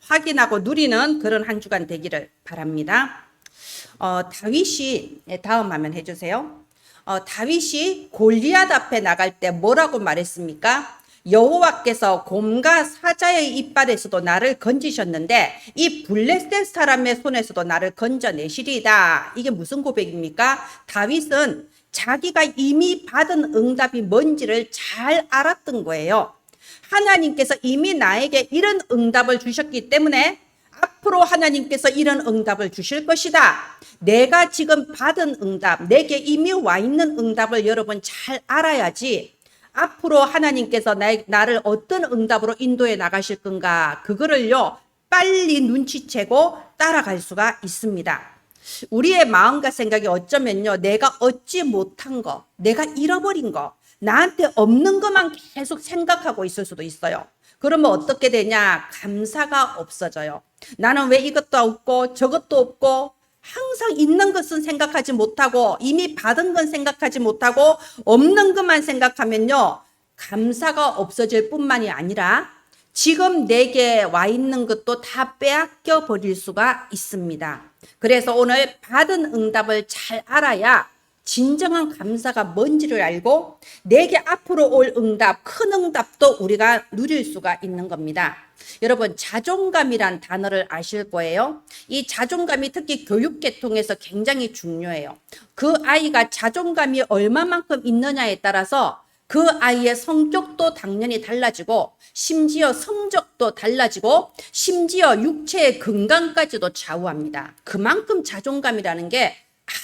확인하고 누리는 그런 한 주간 되기를 바랍니다. 다윗이 다음 화면 해주세요. 다윗이 골리앗 앞에 나갈 때 뭐라고 말했습니까? 여호와께서 곰과 사자의 이빨에서도 나를 건지셨는데 이 블레셋 사람의 손에서도 나를 건져내시리이다. 이게 무슨 고백입니까? 다윗은 자기가 이미 받은 응답이 뭔지를 잘 알았던 거예요. 하나님께서 이미 나에게 이런 응답을 주셨기 때문에 앞으로 하나님께서 이런 응답을 주실 것이다. 내가 지금 받은 응답, 내게 이미 와 있는 응답을 여러분 잘 알아야지 앞으로 하나님께서 나를 어떤 응답으로 인도해 나가실 건가, 그거를요 빨리 눈치채고 따라갈 수가 있습니다. 우리의 마음과 생각이 어쩌면요, 내가 얻지 못한 거, 내가 잃어버린 거, 나한테 없는 것만 계속 생각하고 있을 수도 있어요. 그러면 어떻게 되냐? 감사가 없어져요. 나는 왜 이것도 없고 저것도 없고, 항상 있는 것은 생각하지 못하고 이미 받은 건 생각하지 못하고 없는 것만 생각하면요, 감사가 없어질 뿐만이 아니라 지금 내게 와 있는 것도 다 빼앗겨 버릴 수가 있습니다. 그래서 오늘 받은 응답을 잘 알아야 진정한 감사가 뭔지를 알고 내게 앞으로 올 응답, 큰 응답도 우리가 누릴 수가 있는 겁니다. 여러분, 자존감이란 단어를 아실 거예요. 이 자존감이 특히 교육계통에서 굉장히 중요해요. 그 아이가 자존감이 얼마만큼 있느냐에 따라서 그 아이의 성격도 당연히 달라지고, 심지어 성적도 달라지고, 심지어 육체의 건강까지도 좌우합니다. 그만큼 자존감이라는 게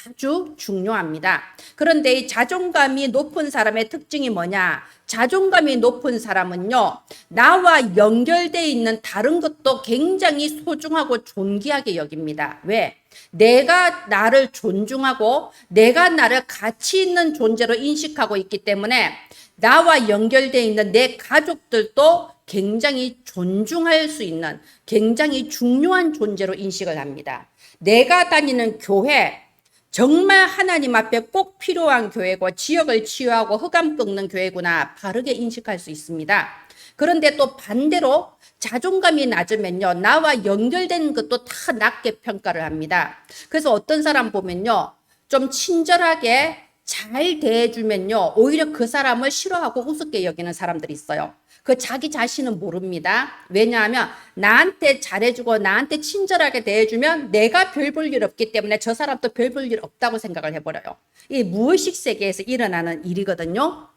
아주 중요합니다. 그런데 이 자존감이 높은 사람의 특징이 뭐냐? 자존감이 높은 사람은요, 나와 연결되어 있는 다른 것도 굉장히 소중하고 존귀하게 여깁니다. 왜? 내가 나를 존중하고 내가 나를 가치 있는 존재로 인식하고 있기 때문에 나와 연결되어 있는 내 가족들도 굉장히 존중할 수 있는 굉장히 중요한 존재로 인식을 합니다. 내가 다니는 교회, 정말 하나님 앞에 꼭 필요한 교회고 지역을 치유하고 흑암 꺾는 교회구나, 바르게 인식할 수 있습니다. 그런데 또 반대로 자존감이 낮으면요, 나와 연결된 것도 다 낮게 평가를 합니다. 그래서 어떤 사람 보면요, 좀 친절하게 잘 대해주면요, 오히려 그 사람을 싫어하고 우습게 여기는 사람들이 있어요. 그 자기 자신은 모릅니다. 왜냐하면 나한테 잘해주고 나한테 친절하게 대해주면 내가 별 볼 일 없기 때문에 저 사람도 별 볼 일 없다고 생각을 해버려요. 이게 무의식 세계에서 일어나는 일이거든요.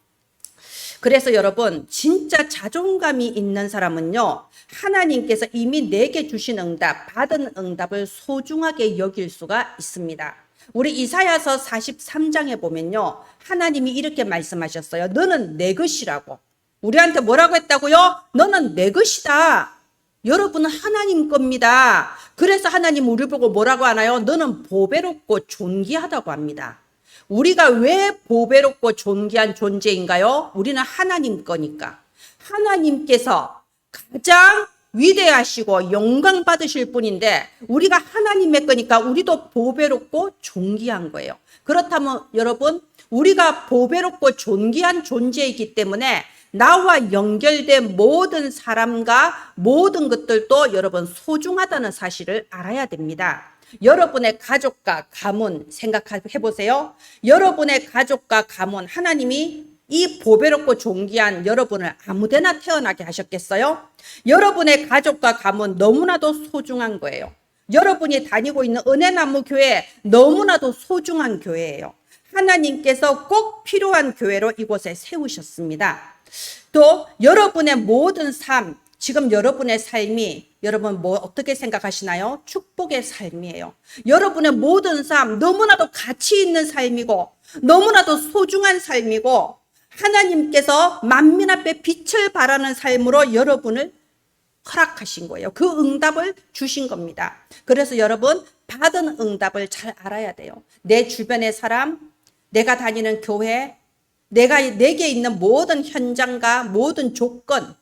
그래서 여러분, 진짜 자존감이 있는 사람은요, 하나님께서 이미 내게 주신 응답, 받은 응답을 소중하게 여길 수가 있습니다. 우리 이사야서 43장에 보면요, 하나님이 이렇게 말씀하셨어요. 너는 내 것이라고. 우리한테 뭐라고 했다고요? 너는 내 것이다. 여러분은 하나님 겁니다. 그래서 하나님 우리 보고 뭐라고 하나요? 너는 보배롭고 존귀하다고 합니다. 우리가 왜 보배롭고 존귀한 존재인가요? 우리는 하나님 거니까. 하나님께서 가장 위대하시고 영광 받으실 분인데 우리가 하나님의 거니까 우리도 보배롭고 존귀한 거예요. 그렇다면 여러분, 우리가 보배롭고 존귀한 존재이기 때문에 나와 연결된 모든 사람과 모든 것들도 여러분 소중하다는 사실을 알아야 됩니다. 여러분의 가족과 가문 생각해 보세요. 여러분의 가족과 가문, 하나님이 이 보배롭고 존귀한 여러분을 아무데나 태어나게 하셨겠어요? 여러분의 가족과 가문 너무나도 소중한 거예요. 여러분이 다니고 있는 은혜나무 교회 너무나도 소중한 교회예요. 하나님께서 꼭 필요한 교회로 이곳에 세우셨습니다. 또 여러분의 모든 삶, 지금 여러분의 삶이 여러분 뭐 어떻게 생각하시나요? 축복의 삶이에요. 여러분의 모든 삶 너무나도 가치 있는 삶이고 너무나도 소중한 삶이고 하나님께서 만민 앞에 빛을 발하는 삶으로 여러분을 허락하신 거예요. 그 응답을 주신 겁니다. 그래서 여러분, 받은 응답을 잘 알아야 돼요. 내 주변의 사람, 내가 다니는 교회, 내게 있는 모든 현장과 모든 조건,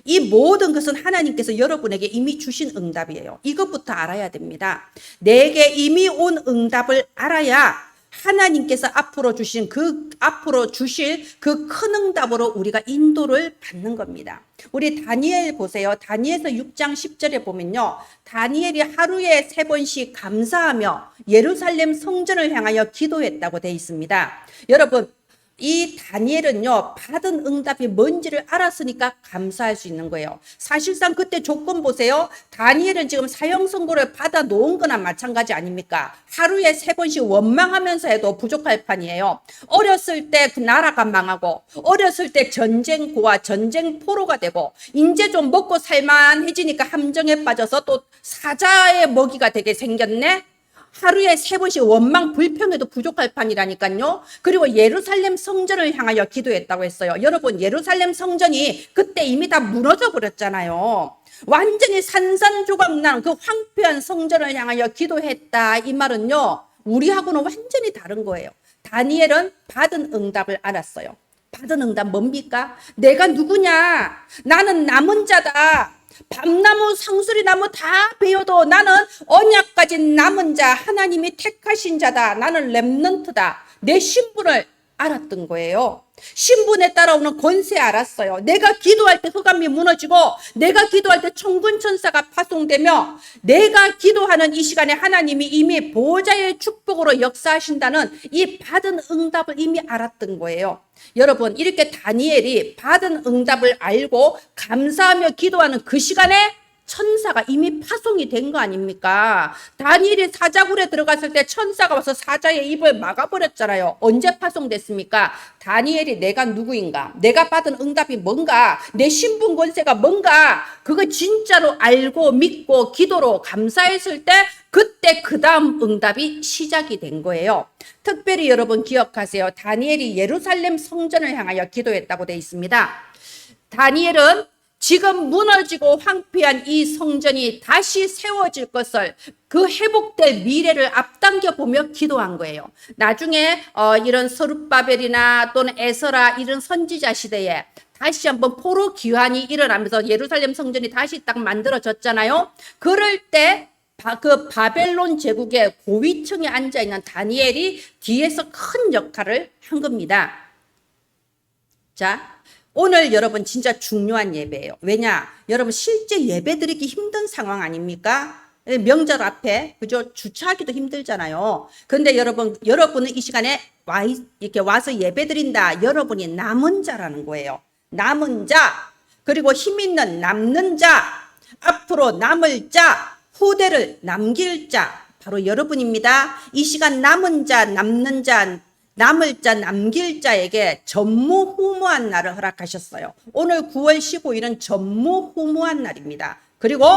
이 모든 것은 하나님께서 여러분에게 이미 주신 응답이에요. 이것부터 알아야 됩니다. 내게 이미 온 응답을 알아야 하나님께서 앞으로 주실 그 큰 응답으로 우리가 인도를 받는 겁니다. 우리 다니엘 보세요. 다니엘서 6장 10절에 보면요. 다니엘이 하루에 3번씩 감사하며 예루살렘 성전을 향하여 기도했다고 되어 있습니다. 여러분, 이 다니엘은요, 받은 응답이 뭔지를 알았으니까 감사할 수 있는 거예요. 사실상 그때 조건 보세요. 다니엘은 지금 사형 선고를 받아 놓은 거나 마찬가지 아닙니까? 하루에 3번씩 원망하면서 해도 부족할 판이에요. 어렸을 때 그 나라가 망하고, 어렸을 때 전쟁고와 전쟁포로가 되고, 이제 좀 먹고 살만해지니까 함정에 빠져서 또 사자의 먹이가 되게 생겼네? 하루에 3번씩 원망 불평해도 부족할 판이라니까요. 그리고 예루살렘 성전을 향하여 기도했다고 했어요. 여러분, 예루살렘 성전이 그때 이미 다 무너져 버렸잖아요. 완전히 산산조각 난 그 황폐한 성전을 향하여 기도했다. 이 말은요, 우리하고는 완전히 다른 거예요. 다니엘은 받은 응답을 알았어요. 받은 응답 뭡니까? 내가 누구냐? 나는 남은 자다. 밤나무 상수리나무 다 베어도 나는 언약 가진 남은 자, 하나님이 택하신 자다. 나는 렘넌트다. 내 신분을 알았던 거예요. 신분에 따라오는 권세 알았어요. 내가 기도할 때 흑암이 무너지고, 내가 기도할 때 천군 천사가 파송되며, 내가 기도하는 이 시간에 하나님이 이미 보호자의 축복으로 역사하신다는 이 받은 응답을 이미 알았던 거예요. 여러분, 이렇게 다니엘이 받은 응답을 알고 감사하며 기도하는 그 시간에 천사가 이미 파송이 된 거 아닙니까? 다니엘이 사자굴에 들어갔을 때 천사가 와서 사자의 입을 막아버렸잖아요. 언제 파송됐습니까? 다니엘이 내가 누구인가? 내가 받은 응답이 뭔가? 내 신분 권세가 뭔가? 그거 진짜로 알고 믿고 기도로 감사했을 때 그때 그 다음 응답이 시작이 된 거예요. 특별히 여러분 기억하세요. 다니엘이 예루살렘 성전을 향하여 기도했다고 되어 있습니다. 다니엘은 지금 무너지고 황폐한 이 성전이 다시 세워질 것을, 그 회복될 미래를 앞당겨 보며 기도한 거예요. 나중에 이런 서룹바벨이나 또는 에스라 이런 선지자 시대에 다시 한번 포로 귀환이 일어나면서 예루살렘 성전이 다시 딱 만들어졌잖아요. 그럴 때 그 바벨론 제국의 고위층에 앉아 있는 다니엘이 뒤에서 큰 역할을 한 겁니다. 자, 오늘 여러분 진짜 중요한 예배예요. 왜냐? 여러분 실제 예배 드리기 힘든 상황 아닙니까? 명절 앞에, 그죠? 주차하기도 힘들잖아요. 근데 여러분은 이 시간에 이렇게 와서 예배 드린다. 여러분이 남은 자라는 거예요. 남은 자, 그리고 힘 있는 남는 자, 앞으로 남을 자, 후대를 남길 자, 바로 여러분입니다. 이 시간 남은 자, 남는 자, 남을 자, 남길 자에게 전무후무한 날을 허락하셨어요. 오늘 9월 15일은 전무후무한 날입니다. 그리고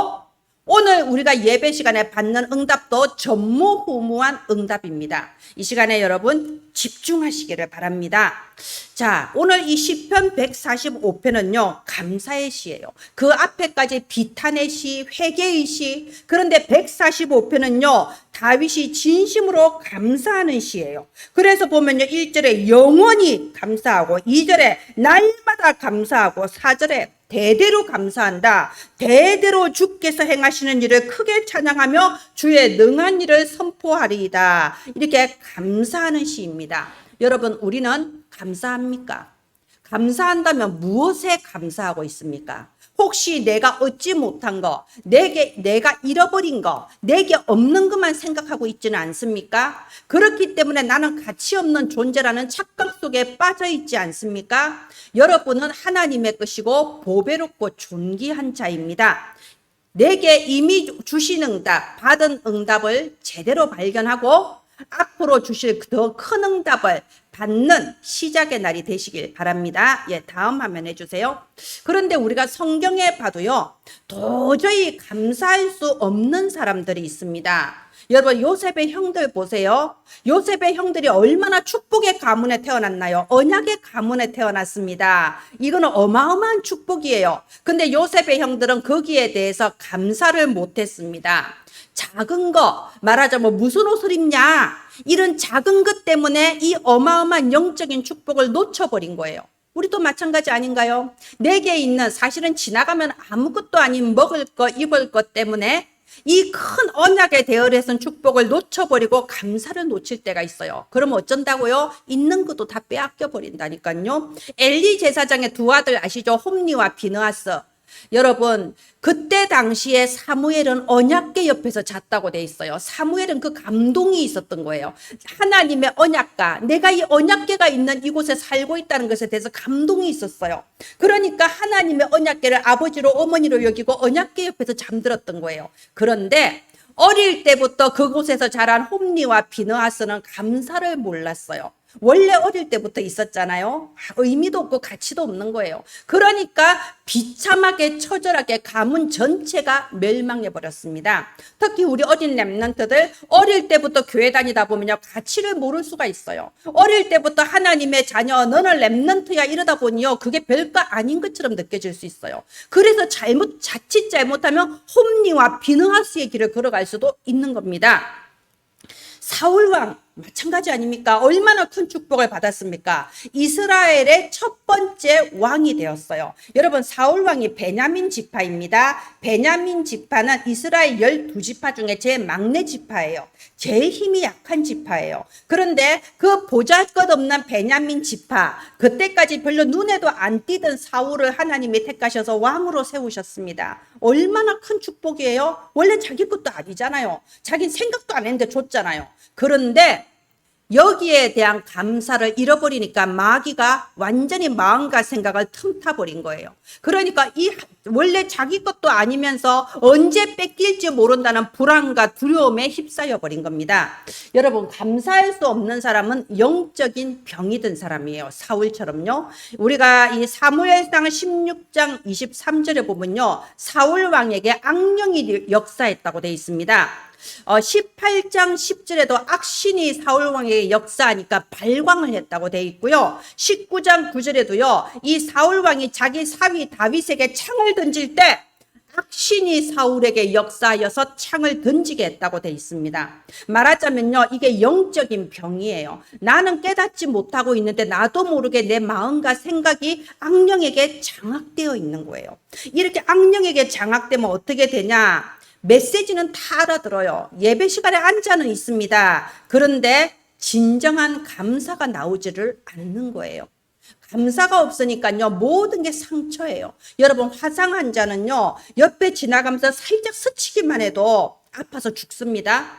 오늘 우리가 예배 시간에 받는 응답도 전무후무한 응답입니다. 이 시간에 여러분 집중하시기를 바랍니다. 자, 오늘 이 시편 145편은요, 감사의 시예요. 그 앞에까지 비탄의 시, 회개의 시, 그런데 145편은요, 다윗이 진심으로 감사하는 시예요. 그래서 보면요, 1절에 영원히 감사하고, 2절에 날마다 감사하고, 4절에 대대로 감사한다. 대대로 주께서 행하시는 일을 크게 찬양하며 주의 능한 일을 선포하리이다. 이렇게 감사하는 시입니다. 여러분, 우리는 감사합니까? 감사한다면 무엇에 감사하고 있습니까? 혹시 내가 얻지 못한 거, 내가 잃어버린 거, 내게 없는 것만 생각하고 있지는 않습니까? 그렇기 때문에 나는 가치 없는 존재라는 착각 속에 빠져 있지 않습니까? 여러분은 하나님의 것이고 보배롭고 존귀한 자입니다. 내게 이미 주신 응답, 받은 응답을 제대로 발견하고 앞으로 주실 더 큰 응답을 받는 시작의 날이 되시길 바랍니다. 예, 다음 화면 해주세요. 그런데 우리가 성경에 봐도요, 도저히 감사할 수 없는 사람들이 있습니다. 여러분, 요셉의 형들 보세요. 요셉의 형들이 얼마나 축복의 가문에 태어났나요? 언약의 가문에 태어났습니다. 이거는 어마어마한 축복이에요. 근데 요셉의 형들은 거기에 대해서 감사를 못했습니다. 작은 거, 말하자면 무슨 옷을 입냐? 이런 작은 것 때문에 이 어마어마한 영적인 축복을 놓쳐버린 거예요. 우리도 마찬가지 아닌가요? 내게 있는 사실은 지나가면 아무것도 아닌 먹을 것, 입을 것 때문에 이 큰 언약의 대열에선 축복을 놓쳐버리고 감사를 놓칠 때가 있어요. 그럼 어쩐다고요? 있는 것도 다 빼앗겨 버린다니까요. 엘리 제사장의 두 아들 아시죠? 홈리와 비느하스. 여러분, 그때 당시에 사무엘은 언약궤 옆에서 잤다고 돼 있어요. 사무엘은 그 감동이 있었던 거예요. 하나님의 언약궤, 내가 이 언약궤가 있는 이곳에 살고 있다는 것에 대해서 감동이 있었어요. 그러니까 하나님의 언약궤를 아버지로 어머니로 여기고 언약궤 옆에서 잠들었던 거예요. 그런데 어릴 때부터 그곳에서 자란 홈리와 비느하스는 감사를 몰랐어요. 원래 어릴 때부터 있었잖아요. 의미도 없고 가치도 없는 거예요. 그러니까 비참하게 처절하게 가문 전체가 멸망해 버렸습니다. 특히 우리 어린 렘넌트들 어릴 때부터 교회 다니다 보면요, 가치를 모를 수가 있어요. 어릴 때부터 하나님의 자녀, 너는 렘넌트야 이러다 보니요, 그게 별거 아닌 것처럼 느껴질 수 있어요. 그래서 자칫 잘못하면 홈리와 비느하스의 길을 걸어갈 수도 있는 겁니다. 사울왕 마찬가지 아닙니까? 얼마나 큰 축복을 받았습니까? 이스라엘의 첫 번째 왕이 되었어요. 여러분, 사울왕이 베냐민 지파입니다. 베냐민 지파는 이스라엘 12지파 중에 제일 막내 지파예요. 제일 힘이 약한 지파예요. 그런데 그 보잘것없는 베냐민 지파, 그때까지 별로 눈에도 안 띄던 사울을 하나님이 택하셔서 왕으로 세우셨습니다. 얼마나 큰 축복이에요? 원래 자기 것도 아니잖아요. 자기는 생각도 안 했는데 줬잖아요. 그런데 여기에 대한 감사를 잃어버리니까 마귀가 완전히 마음과 생각을 틈타버린 거예요. 그러니까 이 원래 자기 것도 아니면서 언제 뺏길지 모른다는 불안과 두려움에 휩싸여 버린 겁니다. 여러분, 감사할 수 없는 사람은 영적인 병이 든 사람이에요. 사울처럼요. 우리가 이 사무엘상 16장 23절에 보면요, 사울 왕에게 악령이 역사했다고 되어 있습니다. 18장 10절에도 악신이 사울왕에게 역사하니까 발광을 했다고 되어 있고요. 19장 9절에도요, 이 사울왕이 자기 사위 다윗에게 창을 던질 때 악신이 사울에게 역사하여서 창을 던지게 했다고 되어 있습니다. 말하자면요, 이게 영적인 병이에요. 나는 깨닫지 못하고 있는데 나도 모르게 내 마음과 생각이 악령에게 장악되어 있는 거예요. 이렇게 악령에게 장악되면 어떻게 되냐? 메시지는 다 알아들어요. 예배 시간에 앉아는 있습니다. 그런데 진정한 감사가 나오지를 않는 거예요. 감사가 없으니까요, 모든 게 상처예요. 여러분, 화상 환자는요, 옆에 지나가면서 살짝 스치기만 해도 아파서 죽습니다.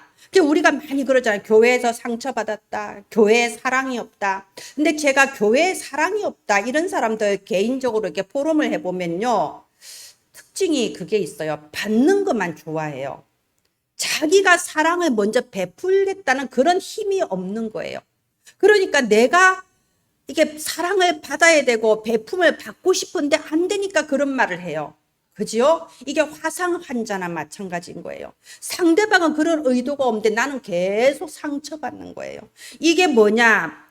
우리가 많이 그러잖아요. 교회에서 상처받았다. 교회에 사랑이 없다. 근데 제가 교회에 사랑이 없다, 이런 사람들 개인적으로 이렇게 포럼을 해보면요, 특징이 그게 있어요. 받는 것만 좋아해요. 자기가 사랑을 먼저 베풀겠다는 그런 힘이 없는 거예요. 그러니까 내가 이게 사랑을 받아야 되고 베품을 받고 싶은데 안 되니까 그런 말을 해요. 그죠? 이게 화상 환자나 마찬가지인 거예요. 상대방은 그런 의도가 없는데 나는 계속 상처받는 거예요. 이게 뭐냐?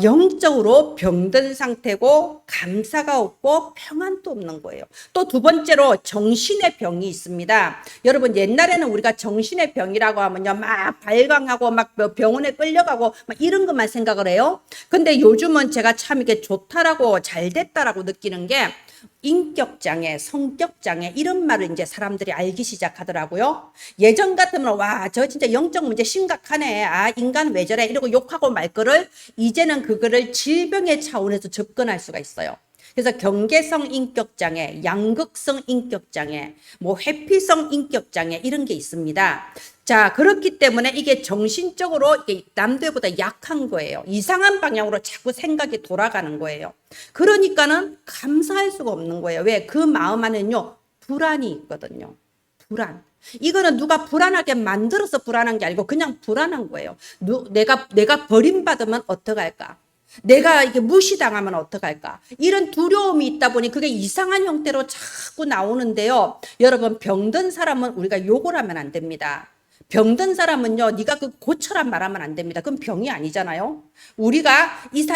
영적으로 병든 상태고 감사가 없고 평안도 없는 거예요. 또 두 번째로 정신의 병이 있습니다. 여러분, 옛날에는 우리가 정신의 병이라고 하면요, 막 발광하고 막 병원에 끌려가고 막 이런 것만 생각을 해요. 근데 요즘은 제가 참 이게 좋다라고 잘 됐다라고 느끼는 게 인격장애, 성격장애 이런 말을 이제 사람들이 알기 시작하더라고요. 예전 같으면 와, 저 진짜 영적 문제 심각하네. 아, 인간 왜 저래? 이러고 욕하고 말 거를 이제는 그거를 질병의 차원에서 접근할 수가 있어요. 그래서 경계성 인격장애, 양극성 인격장애, 뭐 회피성 인격장애 이런 게 있습니다. 자, 그렇기 때문에 이게 정신적으로 남들보다 약한 거예요. 이상한 방향으로 자꾸 생각이 돌아가는 거예요. 그러니까는 감사할 수가 없는 거예요. 왜? 그 마음 안에는요, 불안이 있거든요. 불안. 이거는 누가 불안하게 만들어서 불안한 게 아니고 그냥 불안한 거예요. 내가 버림받으면 어떡할까? 내가 이게 무시당하면 어떡할까? 이런 두려움이 있다 보니 그게 이상한 형태로 자꾸 나오는데요. 여러분, 병든 사람은 우리가 욕을 하면 안 됩니다. 병든 사람은요, 네가 그 고쳐란 말하면 안 됩니다. 그건 병이 아니잖아요. 우리가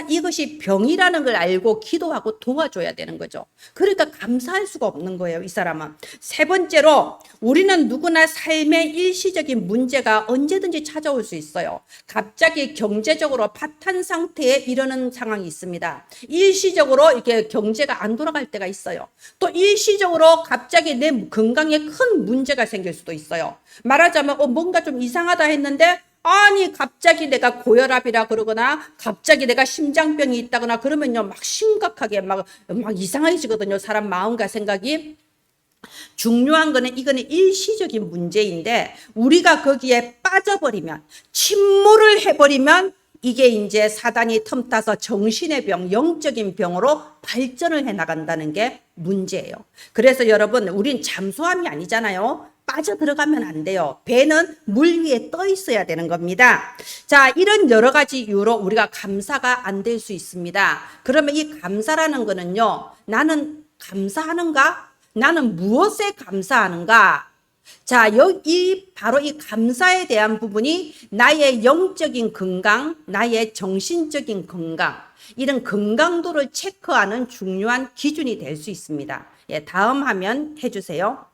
이것이 병이라는 걸 알고 기도하고 도와줘야 되는 거죠. 그러니까 감사할 수가 없는 거예요, 이 사람은. 세 번째로, 우리는 누구나 삶의 일시적인 문제가 언제든지 찾아올 수 있어요. 갑자기 경제적으로 파탄 상태에 이르는 상황이 있습니다. 일시적으로 이렇게 경제가 안 돌아갈 때가 있어요. 또 일시적으로 갑자기 내 건강에 큰 문제가 생길 수도 있어요. 말하자면 뭔가 좀 이상하다 했는데 아니 갑자기 내가 고혈압이라 그러거나 갑자기 내가 심장병이 있다거나 그러면요 막 심각하게 막 이상해지거든요. 사람 마음과 생각이. 중요한 거는 이거는 일시적인 문제인데 우리가 거기에 빠져버리면 침몰을 해버리면 이게 이제 사단이 틈타서 정신의 병, 영적인 병으로 발전을 해 나간다는 게 문제예요. 그래서 여러분 우린 잠수함이 아니잖아요. 빠져 들어가면 안 돼요. 배는 물 위에 떠 있어야 되는 겁니다. 자, 이런 여러 가지 이유로 우리가 감사가 안 될 수 있습니다. 그러면 이 감사라는 거는요, 나는 감사하는가? 나는 무엇에 감사하는가? 자, 여기 바로 이 감사에 대한 부분이 나의 영적인 건강, 나의 정신적인 건강, 이런 건강도를 체크하는 중요한 기준이 될 수 있습니다. 예, 다음 화면 해주세요.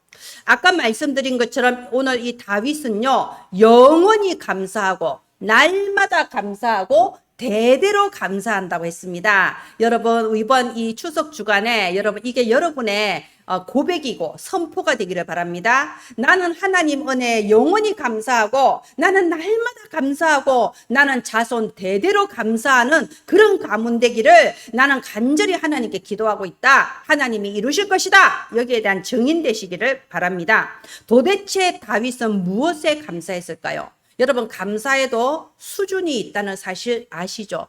아까 말씀드린 것처럼 오늘 이 다윗은요, 영원히 감사하고, 날마다 감사하고, 대대로 감사한다고 했습니다. 여러분, 이번 이 추석 주간에 여러분, 이게 여러분의 고백이고 선포가 되기를 바랍니다. 나는 하나님 은혜에 영원히 감사하고 나는 날마다 감사하고 나는 자손 대대로 감사하는 그런 가문 되기를 나는 간절히 하나님께 기도하고 있다. 하나님이 이루실 것이다. 여기에 대한 증인 되시기를 바랍니다. 도대체 다윗은 무엇에 감사했을까요? 여러분 감사에도 수준이 있다는 사실 아시죠?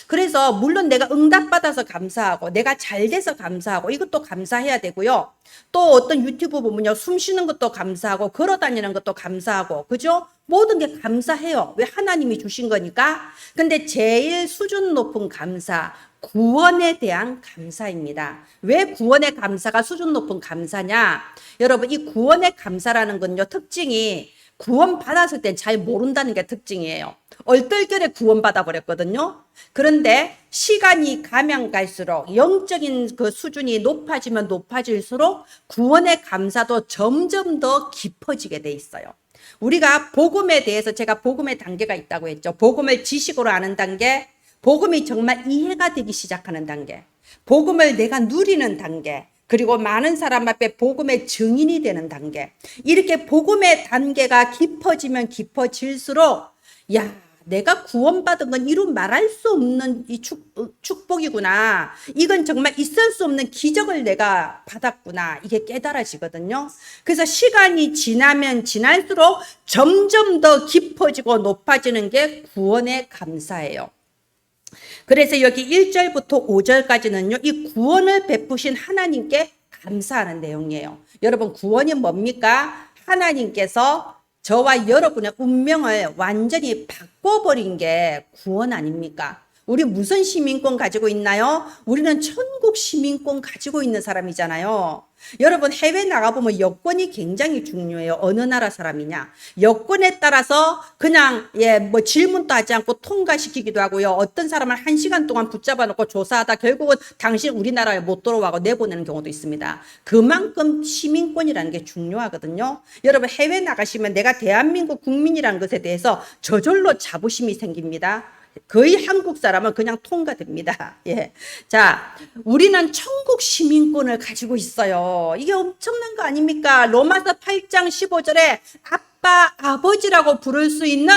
그래서 물론 내가 응답받아서 감사하고 내가 잘 돼서 감사하고 이것도 감사해야 되고요. 또 어떤 유튜브 보면요. 숨 쉬는 것도 감사하고 걸어다니는 것도 감사하고 그죠? 모든 게 감사해요. 왜? 하나님이 주신 거니까. 근데 제일 수준 높은 감사, 구원에 대한 감사입니다. 왜 구원의 감사가 수준 높은 감사냐? 여러분 이 구원의 감사라는 건요. 특징이 구원 받았을 땐 잘 모른다는 게 특징이에요. 얼떨결에 구원 받아버렸거든요. 그런데 시간이 가면 갈수록 영적인 그 수준이 높아지면 높아질수록 구원의 감사도 점점 더 깊어지게 돼 있어요. 우리가 복음에 대해서 제가 복음의 단계가 있다고 했죠. 복음을 지식으로 아는 단계, 복음이 정말 이해가 되기 시작하는 단계, 복음을 내가 누리는 단계, 그리고 많은 사람 앞에 복음의 증인이 되는 단계. 이렇게 복음의 단계가 깊어지면 깊어질수록 야, 내가 구원받은 건 이루 말할 수 없는 이 축복이구나. 이건 정말 있을 수 없는 기적을 내가 받았구나. 이게 깨달아지거든요. 그래서 시간이 지나면 지날수록 점점 더 깊어지고 높아지는 게 구원의 감사예요. 그래서 여기 1절부터 5절까지는요. 이 구원을 베푸신 하나님께 감사하는 내용이에요. 여러분 구원이 뭡니까? 하나님께서 저와 여러분의 운명을 완전히 바꿔버린 게 구원 아닙니까? 우리 무슨 시민권 가지고 있나요? 우리는 천국 시민권 가지고 있는 사람이잖아요. 여러분 해외 나가보면 여권이 굉장히 중요해요. 어느 나라 사람이냐. 여권에 따라서 그냥 뭐 질문도 하지 않고 통과시키기도 하고요. 어떤 사람을 1시간 동안 붙잡아 놓고 조사하다 결국은 당신 우리나라에 못 들어와고 내보내는 경우도 있습니다. 그만큼 시민권이라는 게 중요하거든요. 여러분 해외 나가시면 내가 대한민국 국민이라는 것에 대해서 저절로 자부심이 생깁니다. 거의 한국 사람은 그냥 통과됩니다. 예. 자, 우리는 천국 시민권을 가지고 있어요. 이게 엄청난 거 아닙니까? 로마서 8장 15절에 아빠, 아버지라고 부를 수 있는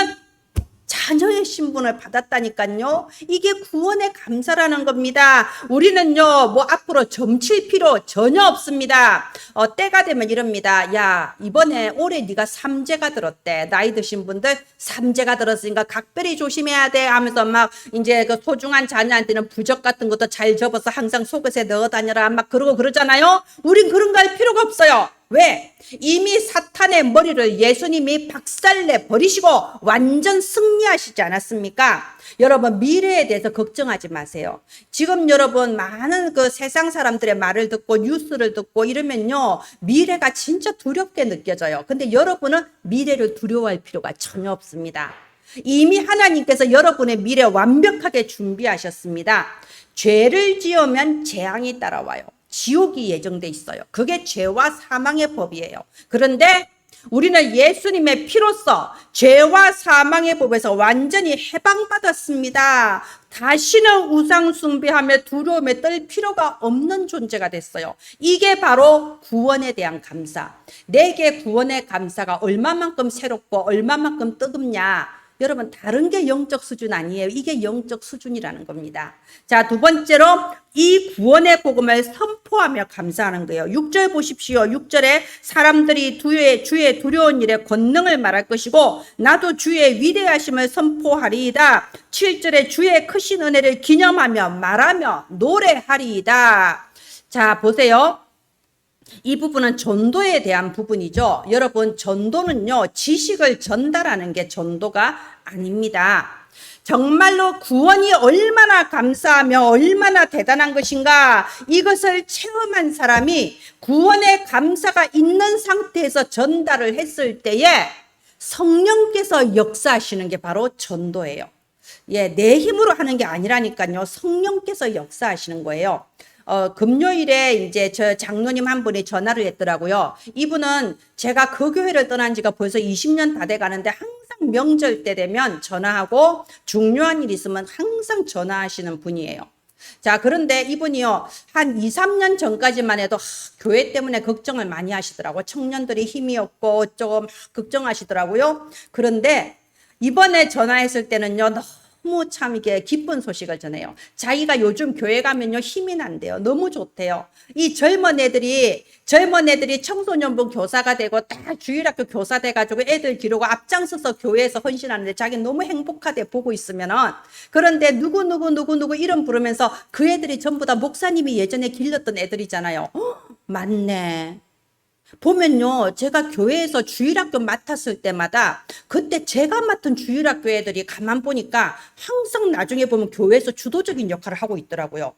자녀의 신분을 받았다니까요. 이게 구원의 감사라는 겁니다. 우리는요, 뭐 앞으로 점칠 필요 전혀 없습니다. 때가 되면 이럽니다. 야, 이번에 올해 네가 삼재가 들었대. 나이 드신 분들 삼재가 들었으니까 각별히 조심해야 돼 하면서 막 이제 그 소중한 자녀한테는 부적 같은 것도 잘 접어서 항상 속옷에 넣어 다녀라 막 그러고 그러잖아요. 우린 그런 거 할 필요가 없어요. 왜? 이미 사탄의 머리를 예수님이 박살내 버리시고 완전 승리하시지 않았습니까? 여러분, 미래에 대해서 걱정하지 마세요. 지금 여러분 많은 그 세상 사람들의 말을 듣고 뉴스를 듣고 이러면요, 미래가 진짜 두렵게 느껴져요. 근데 여러분은 미래를 두려워할 필요가 전혀 없습니다. 이미 하나님께서 여러분의 미래 완벽하게 준비하셨습니다. 죄를 지으면 재앙이 따라와요. 지옥이 예정돼 있어요. 그게 죄와 사망의 법이에요. 그런데 우리는 예수님의 피로써 죄와 사망의 법에서 완전히 해방받았습니다. 다시는 우상 숭배하며 두려움에 떨 필요가 없는 존재가 됐어요. 이게 바로 구원에 대한 감사. 내게 구원의 감사가 얼마만큼 새롭고 얼마만큼 뜨겁냐. 여러분, 다른 게 영적 수준 아니에요. 이게 영적 수준이라는 겁니다. 자, 두 번째로 이 구원의 복음을 선포하며 감사하는 거예요. 6절 보십시오. 6절에 사람들이 주의 두려운 일에 권능을 말할 것이고 나도 주의 위대하심을 선포하리이다. 7절에 주의 크신 은혜를 기념하며 말하며 노래하리이다. 자, 보세요. 이 부분은 전도에 대한 부분이죠. 여러분, 전도는요, 지식을 전달하는 게 전도가 아닙니다. 정말로 구원이 얼마나 감사하며 얼마나 대단한 것인가, 이것을 체험한 사람이 구원의 감사가 있는 상태에서 전달을 했을 때에 성령께서 역사하시는 게 바로 전도예요. 예, 내 힘으로 하는 게 아니라니까요. 성령께서 역사하시는 거예요. 금요일에 이제 저 장로님 한 분이 전화를 했더라고요. 이분은 제가 그 교회를 떠난 지가 벌써 20년 다 돼 가는데 항상 명절 때 되면 전화하고 중요한 일 있으면 항상 전화하시는 분이에요. 자, 그런데 이분이요, 한 2, 3년 전까지만 해도 교회 때문에 걱정을 많이 하시더라고요. 청년들이 힘이 없고 어쩌고 막 걱정하시더라고요. 그런데 이번에 전화했을 때는요, 너무 참 이게 기쁜 소식을 전해요. 자기가 요즘 교회 가면요, 힘이 난대요. 너무 좋대요. 이 젊은 애들이 청소년부 교사가 되고 딱 주일학교 교사 돼가지고 애들 기르고 앞장서서 교회에서 헌신하는데 자기는 너무 행복하대 보고 있으면은. 그런데 누구 이름 부르면서 그 애들이 전부 다 목사님이 예전에 길렀던 애들이잖아요. 맞네. 보면요, 제가 교회에서 주일학교 맡았을 때마다 그때 제가 맡은 주일학교 애들이 가만 보니까 항상 나중에 보면 교회에서 주도적인 역할을 하고 있더라고요.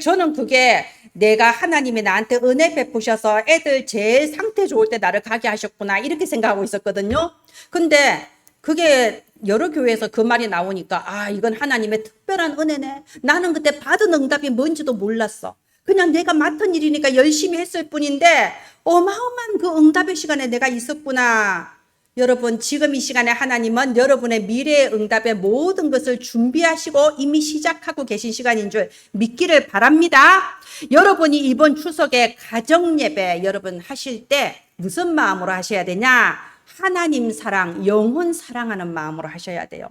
저는 그게 내가 하나님이 나한테 은혜 베푸셔서 애들 제일 상태 좋을 때 나를 가게 하셨구나, 이렇게 생각하고 있었거든요. 근데 그게 여러 교회에서 그 말이 나오니까 아, 이건 하나님의 특별한 은혜네. 나는 그때 받은 응답이 뭔지도 몰랐어. 그냥 내가 맡은 일이니까 열심히 했을 뿐인데 어마어마한 그 응답의 시간에 내가 있었구나. 여러분, 지금 이 시간에 하나님은 여러분의 미래의 응답의 모든 것을 준비하시고 이미 시작하고 계신 시간인 줄 믿기를 바랍니다. 여러분이 이번 추석에 가정예배 여러분 하실 때 무슨 마음으로 하셔야 되냐? 하나님 사랑, 영혼 사랑하는 마음으로 하셔야 돼요.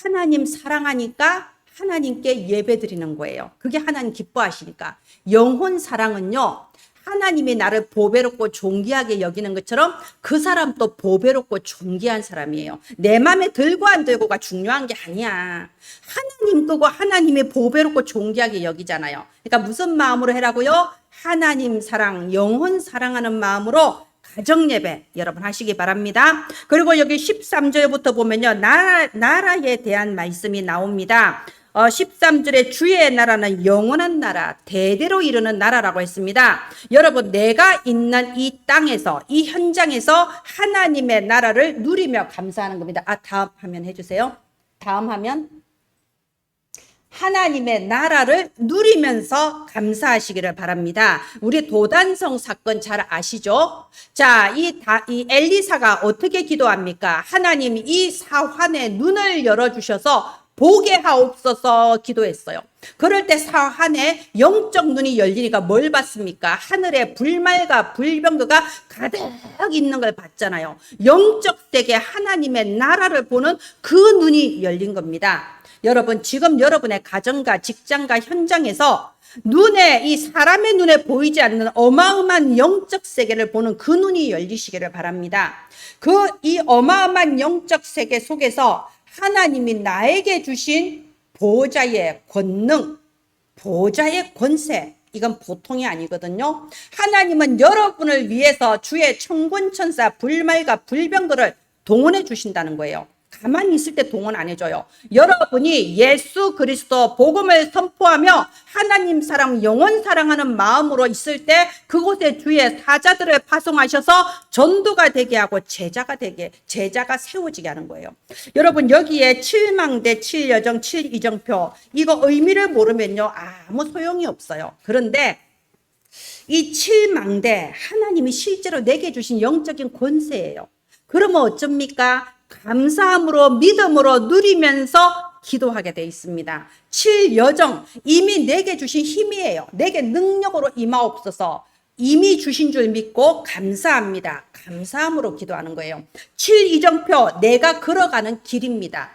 하나님 사랑하니까 하나님께 예배 드리는 거예요. 그게 하나님 기뻐하시니까. 영혼 사랑은요, 하나님이 나를 보배롭고 존귀하게 여기는 것처럼 그 사람도 보배롭고 존귀한 사람이에요. 내 맘에 들고 안 들고가 중요한 게 아니야. 하나님 끄고 하나님이 보배롭고 존귀하게 여기잖아요. 그러니까 무슨 마음으로 해라고요? 하나님 사랑, 영혼 사랑하는 마음으로 가정예배 여러분 하시기 바랍니다. 그리고 여기 13절부터 보면요, 나라에 대한 말씀이 나옵니다. 13절에 주의 나라는 영원한 나라, 대대로 이르는 나라라고 했습니다. 여러분, 내가 있는 이 땅에서, 이 현장에서 하나님의 나라를 누리며 감사하는 겁니다. 다음 화면 해주세요. 다음 화면. 하나님의 나라를 누리면서 감사하시기를 바랍니다. 우리 도단성 사건 잘 아시죠? 자, 이 엘리사가 어떻게 기도합니까? 하나님, 이 사환의 눈을 열어주셔서 보게 하옵소서 기도했어요. 그럴 때 사환의 영적 눈이 열리니까 뭘 봤습니까? 하늘에 불말과 불병거가 가득 있는 걸 봤잖아요. 영적 세계 하나님의 나라를 보는 그 눈이 열린 겁니다. 여러분, 지금 여러분의 가정과 직장과 현장에서 이 사람의 눈에 보이지 않는 어마어마한 영적 세계를 보는 그 눈이 열리시기를 바랍니다. 이 어마어마한 영적 세계 속에서 하나님이 나에게 주신 보호자의 권능, 보호자의 권세, 이건 보통이 아니거든요. 하나님은 여러분을 위해서 주의 천군천사 불말과 불병거를 동원해 주신다는 거예요. 가만히 있을 때 동원 안 해줘요. 여러분이 예수 그리스도 복음을 선포하며 하나님 사랑, 영혼 사랑하는 마음으로 있을 때 그곳에 주의 사자들을 파송하셔서 전도가 되게 하고 제자가 세워지게 하는 거예요. 여러분, 여기에 7망대, 7여정, 7이정표, 이거 의미를 모르면요 아무 소용이 없어요. 그런데 이 7망대, 하나님이 실제로 내게 주신 영적인 권세예요. 그러면 어쩝니까? 감사함으로, 믿음으로 누리면서 기도하게 돼 있습니다. 7여정, 이미 내게 주신 힘이에요. 내게 능력으로 임하옵소서. 이미 주신 줄 믿고 감사합니다. 감사함으로 기도하는 거예요. 7이정표, 내가 걸어가는 길입니다.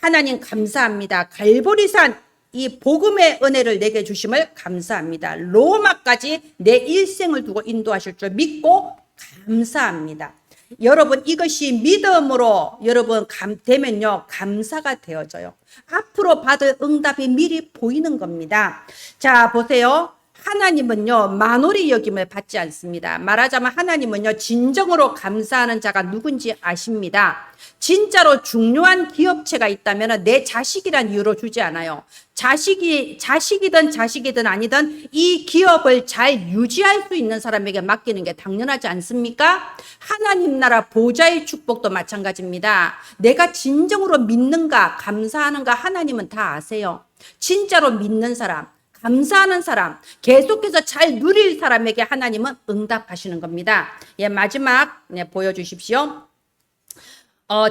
하나님 감사합니다. 갈보리산, 이 복음의 은혜를 내게 주심을 감사합니다. 로마까지 내 일생을 두고 인도하실 줄 믿고 감사합니다. 여러분, 이것이 믿음으로 여러분 되면요 감사가 되어져요. 앞으로 받을 응답이 미리 보이는 겁니다. 자, 보세요. 하나님은요 만홀히 여김을 받지 않습니다. 말하자면 하나님은요 진정으로 감사하는 자가 누군지 아십니다. 진짜로 중요한 기업체가 있다면 내 자식이란 이유로 주지 않아요. 자식이든 아니든 이 기업을 잘 유지할 수 있는 사람에게 맡기는 게 당연하지 않습니까? 하나님 나라 보좌의 축복도 마찬가지입니다. 내가 진정으로 믿는가 감사하는가 하나님은 다 아세요. 진짜로 믿는 사람, 감사하는 사람, 계속해서 잘 누릴 사람에게 하나님은 응답하시는 겁니다. 예, 마지막 보여주십시오.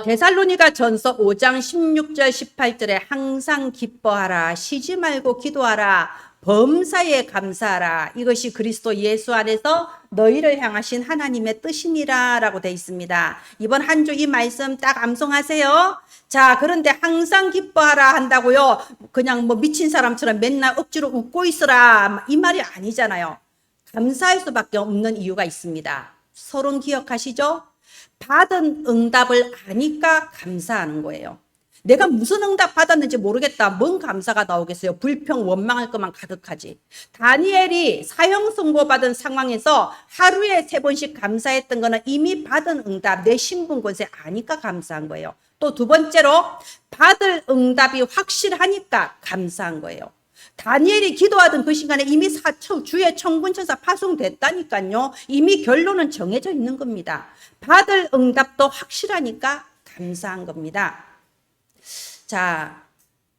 데살로니가 전서 5장 16절 18절에 항상 기뻐하라, 쉬지 말고 기도하라, 범사에 감사하라, 이것이 그리스도 예수 안에서 너희를 향하신 하나님의 뜻이니라 라고 되어 있습니다. 이번 한 주 이 말씀 딱 암송하세요. 자, 그런데 항상 기뻐하라 한다고요 그냥 뭐 미친 사람처럼 맨날 억지로 웃고 있어라 이 말이 아니잖아요. 감사할 수밖에 없는 이유가 있습니다. 서론 기억하시죠? 받은 응답을 아니까 감사하는 거예요. 내가 무슨 응답 받았는지 모르겠다. 뭔 감사가 나오겠어요? 불평, 원망할 것만 가득하지. 다니엘이 사형 선고받은 상황에서 하루에 3번씩 감사했던 거는 이미 받은 응답, 내 신분 권세 아니까 감사한 거예요. 또 두 번째로 받을 응답이 확실하니까 감사한 거예요. 다니엘이 기도하던 그 시간에 이미 주의 천군천사 파송됐다니까요. 이미 결론은 정해져 있는 겁니다. 받을 응답도 확실하니까 감사한 겁니다. 자,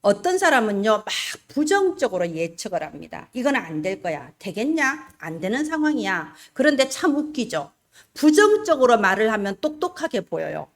어떤 사람은요 막 부정적으로 예측을 합니다. 이건 안 될 거야. 되겠냐? 안 되는 상황이야. 그런데 참 웃기죠. 부정적으로 말을 하면 똑똑하게 보여요.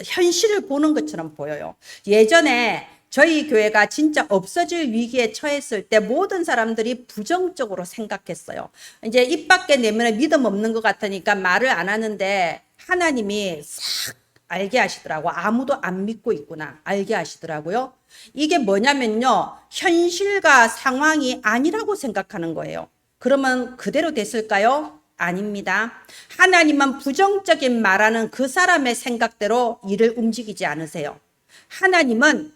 현실을 보는 것처럼 보여요. 예전에 저희 교회가 진짜 없어질 위기에 처했을 때 모든 사람들이 부정적으로 생각했어요. 이제 입 밖에 내면 믿음 없는 것 같으니까 말을 안 하는데 하나님이 싹 알게 하시더라고. 아무도 안 믿고 있구나. 알게 하시더라고요. 이게 뭐냐면요. 현실과 상황이 아니라고 생각하는 거예요. 그러면 그대로 됐을까요? 아닙니다. 하나님은 부정적인 말하는 그 사람의 생각대로 일을 움직이지 않으세요. 하나님은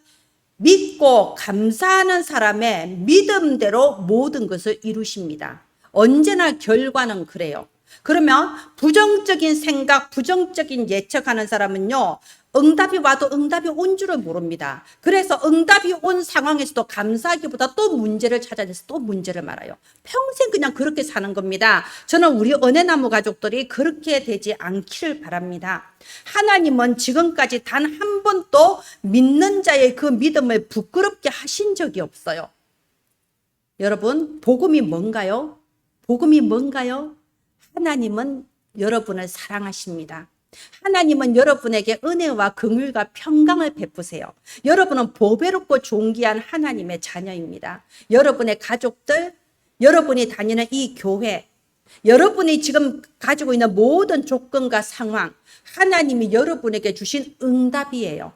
믿고 감사하는 사람의 믿음대로 모든 것을 이루십니다. 언제나 결과는 그래요. 그러면 부정적인 생각, 부정적인 예측하는 사람은요, 응답이 와도 응답이 온 줄을 모릅니다. 그래서 응답이 온 상황에서도 감사하기보다 또 문제를 찾아내서 또 문제를 말아요. 평생 그냥 그렇게 사는 겁니다. 저는 우리 은혜나무 가족들이 그렇게 되지 않기를 바랍니다. 하나님은 지금까지 단 한 번도 믿는 자의 그 믿음을 부끄럽게 하신 적이 없어요. 여러분, 복음이 뭔가요? 복음이 뭔가요? 하나님은 여러분을 사랑하십니다. 하나님은 여러분에게 은혜와 긍휼과 평강을 베푸세요. 여러분은 보배롭고 존귀한 하나님의 자녀입니다. 여러분의 가족들, 여러분이 다니는 이 교회, 여러분이 지금 가지고 있는 모든 조건과 상황, 하나님이 여러분에게 주신 응답이에요.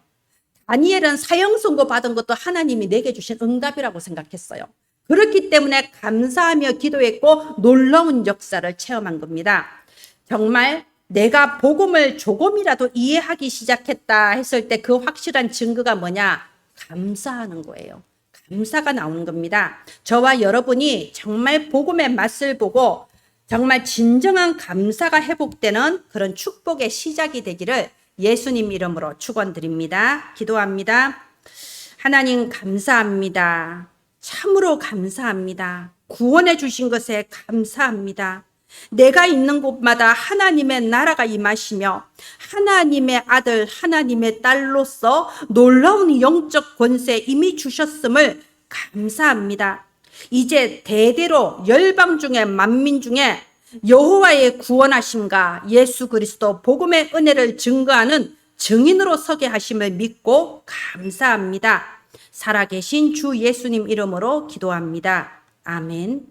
다니엘은 사형 선고 받은 것도 하나님이 내게 주신 응답이라고 생각했어요. 그렇기 때문에 감사하며 기도했고 놀라운 역사를 체험한 겁니다. 정말 내가 복음을 조금이라도 이해하기 시작했다 했을 때 그 확실한 증거가 뭐냐? 감사하는 거예요. 감사가 나오는 겁니다. 저와 여러분이 정말 복음의 맛을 보고 정말 진정한 감사가 회복되는 그런 축복의 시작이 되기를 예수님 이름으로 축원드립니다. 기도합니다. 하나님 감사합니다. 참으로 감사합니다. 구원해 주신 것에 감사합니다. 내가 있는 곳마다 하나님의 나라가 임하시며 하나님의 아들, 하나님의 딸로서 놀라운 영적 권세 이미 주셨음을 감사합니다. 이제 대대로 열방 중에 만민 중에 여호와의 구원하심과 예수 그리스도 복음의 은혜를 증거하는 증인으로 서게 하심을 믿고 감사합니다. 살아계신 주 예수님 이름으로 기도합니다. 아멘.